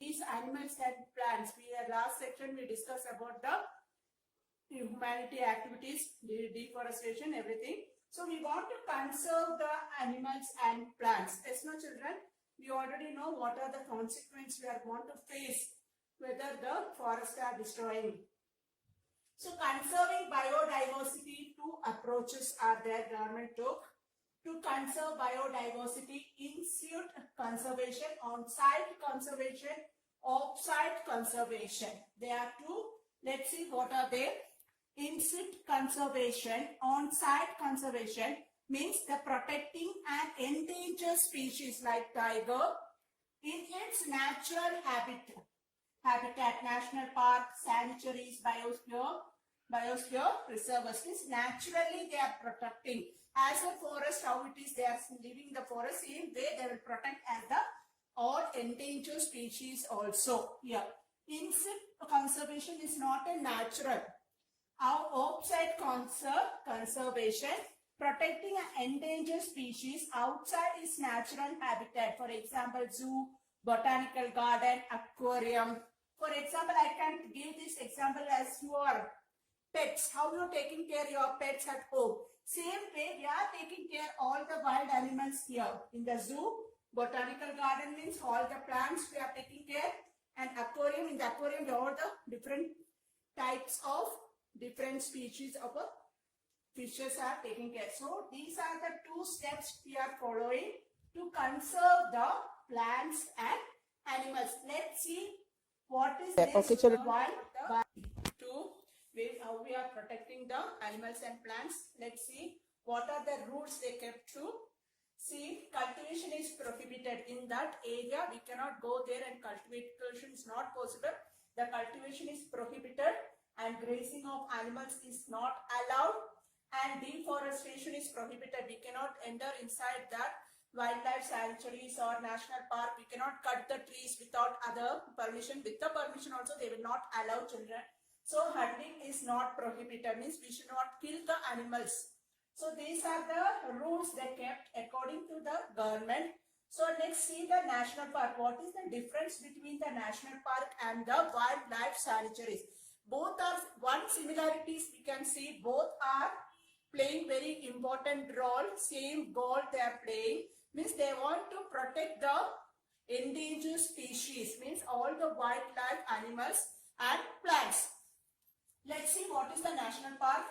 is animals and plants. Last section we discussed about the humanity activities, deforestation, everything. So we want to conserve the animals and plants. Yes, no children? We already know what are the consequences we are going to face whether the forests are destroying. So conserving biodiversity, two approaches are there government took. To conserve biodiversity, in situ conservation, on-site conservation, off-site conservation. There are two. Let's see what are they. In situ conservation, on-site conservation means the protecting an endangered species like tiger in its natural habitat, national park, sanctuaries, biosphere reserves. Means naturally they are protecting. As a forest, how it is, they are living the forest, same way they will protect as the all endangered species also. Here, in situ conservation is not a natural. Our off-site conservation, protecting an endangered species outside its natural habitat. For example, zoo, botanical garden, aquarium. For example, I can give this example as your pets. How you are taking care of your pets at home. Same way, we are taking care of all the wild animals here. In the zoo, botanical garden means all the plants we are taking care. And aquarium, in the aquarium, all the different types of different species of fishes are taken care. So these are the two steps we are following to conserve the plants and animals. Let's see what is this. Okay, chalo. One, two, how we are protecting the animals and plants. Let's see what are the rules they kept to. See, cultivation is prohibited in that area. We cannot go there and cultivate. Cultivation is not possible. The cultivation is prohibited. And grazing of animals is not allowed, and deforestation is prohibited. We cannot enter inside that wildlife sanctuaries or national park. We cannot cut the trees without other permission. With the permission also they will not allow children. So hunting is not prohibited, means we should not kill the animals. So these are the rules they kept according to the government. So let's see the national park. What is the difference between the national park and the wildlife sanctuaries? Both are one similarities we can see. Both are playing very important role. Same goal they are playing. Means they want to protect the endangered species. Means all the wildlife animals and plants. Let's see what is the national park.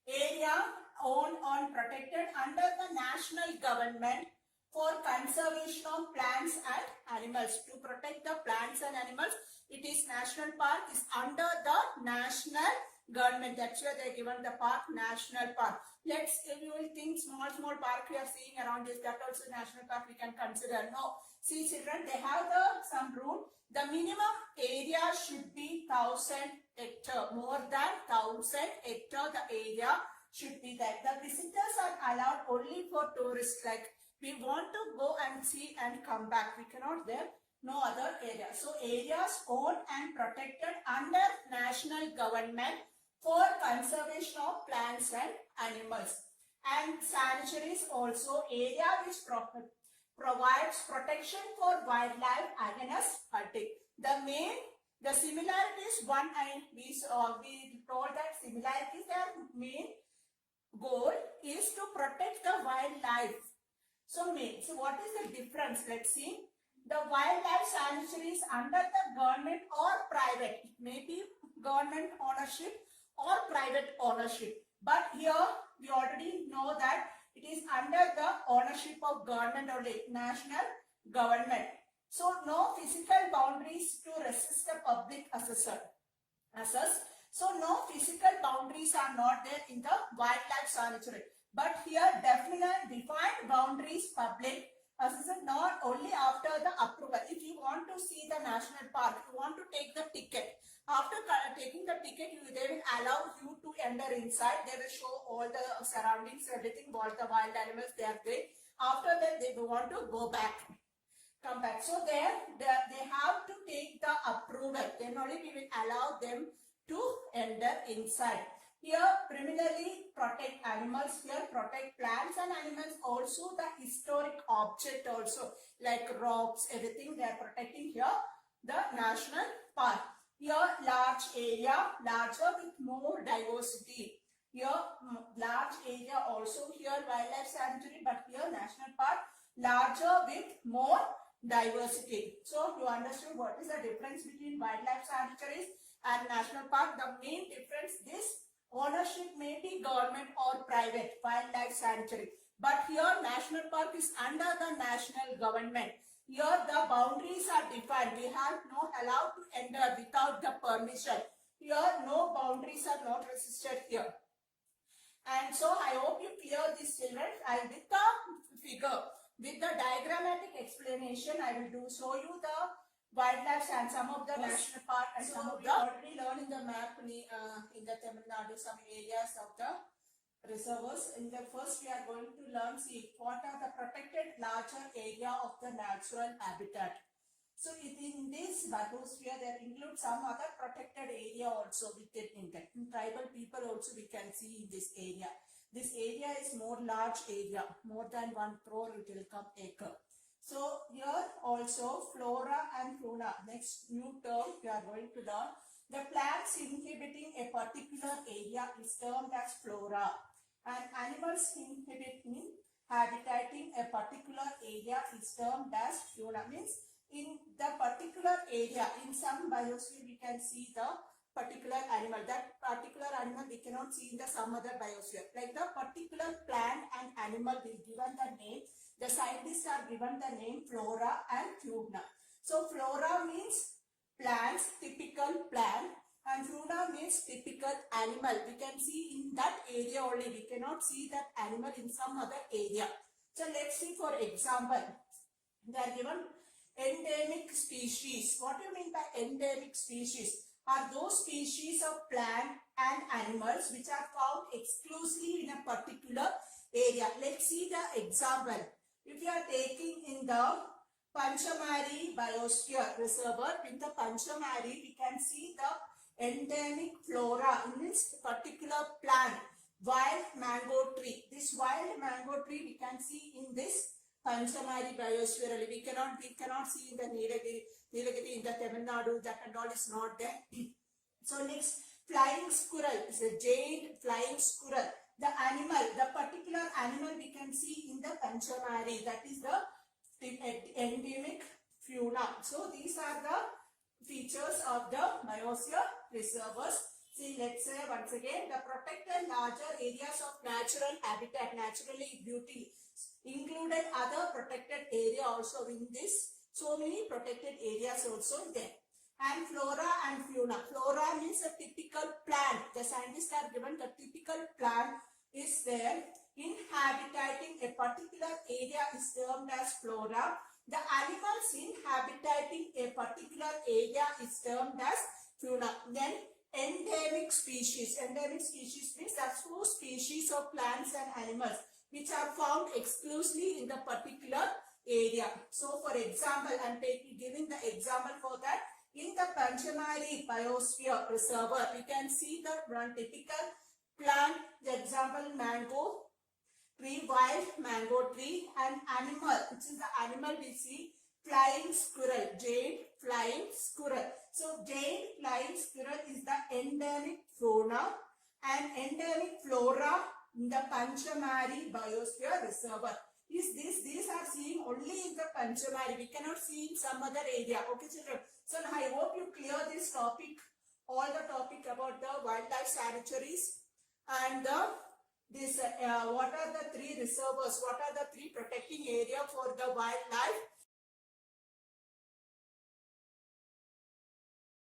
Area owned or protected under the national government for conservation of plants and animals. To protect the plants and animals, it is national park is under the national government. That's why they given the park national park. Let's, if you will think small park we are seeing around this, that also national park we can consider. No, see children, they have some rule. The minimum area should be 1000 hectare. More than 1000 hectare the area should be there. The visitors are allowed only for tourists. Like we want to go and see and come back. We cannot there. No other area. So areas owned and protected under national government for conservation of plants and animals. And sanctuaries also area which provides protection for wildlife against hunting. The similarities one we told that similarities their main goal is to protect the wildlife. So what is the difference? Let's see. The wildlife sanctuaries under the government or private. It may be government ownership or private ownership. But here we already know that it is under the ownership of government or national government. So no physical boundaries to resist the public access. So no physical boundaries are not there in the wildlife sanctuary. But here definite defined boundaries public assessment not only after the approval. If you want to see the national park, you want to take the ticket. After taking the ticket, they will allow you to enter inside. They will show all the surroundings, everything, all the wild animals they are there. After that, they want to go back. Come back. So there, they have to take the approval. Then only we will allow them to enter inside. Here, primarily protect animals. Here, protect plants and animals. Also, the historic object also, like rocks, everything they are protecting here. the national park. Here large area, larger with more diversity. Here large area also, here wildlife sanctuary, but here national park larger with more diversity. So you understood what is the difference between wildlife sanctuaries and national park. The main difference is ownership may be government or private wildlife sanctuary, but here national park is under the national government. Here the boundaries are defined. We have no allowed to enter without the permission. Here no boundaries are not resisted here. And so I hope you clear this, children. I with the figure, with the diagrammatic explanation, I will show you the wildlife and some of the national park and some of the already learned in the map in the Tamil Nadu some areas of the reservoirs. In the first we are going to learn, see what are the protected larger area of the natural habitat. So in this biosphere there include some other protected area also within that. In tribal people also we can see in this area. This area is more large area, more than 1 crore it will come acre. So here also flora and fauna, next new term we are going to learn. The plants inhabiting a particular area is termed as flora, and animals inhabiting a particular area is termed as fauna. Means in the particular area, in some biosphere we can see the particular animal. That particular animal we cannot see in the some other biosphere. Like the particular plant and animal will given the name. The scientists are given the name flora and fauna. So flora means plants, typical plant, and fauna means typical animal. We can see in that area only. We cannot see that animal in some other area. So let's see for example. They are given endemic species. What do you mean by endemic species? Are those species of plant and animals which are found exclusively in a particular area. Let's see the example. If you are taking in the Panchamari Biosphere Reservoir, in the Panchamari we can see the endemic flora in this particular plant, wild mango tree. This wild mango tree we can see in this Panchamari Biosphere. We cannot see in the Nilagiri in the Tamil Nadu, that and all is not there. So next, flying squirrel is a giant flying squirrel. The animal, the particular animal we can see in the Panchamari, that is the endemic fauna. So these are the features of the biosphere reservoirs. See, let's say once again, the protected larger areas of natural habitat, naturally beauty, included other protected area also in this. So many protected areas also there. And flora and fauna. Flora means a typical plant. The scientists are given the typical plant is there. Inhabiting a particular area is termed as flora. The animals inhabiting a particular area is termed as fauna. Then endemic species. Endemic species means that's those species of plants and animals which are found exclusively in the particular area. So for example, I am giving the example for that. In the Panchamari Biosphere Reservoir, we can see the one typical plant, the example mango tree, wild mango tree, and animal, which is the animal we see, flying squirrel, giant flying squirrel. So giant flying squirrel is the endemic fauna and endemic flora in the Panchamari Biosphere Reservoir. These are seen only in the Panchamari. We cannot see in some other area. Okay, children. So I hope you clear this topic, all the topic about the wildlife sanctuaries and what are the 3 reservoirs, what are the 3 protecting area for the wildlife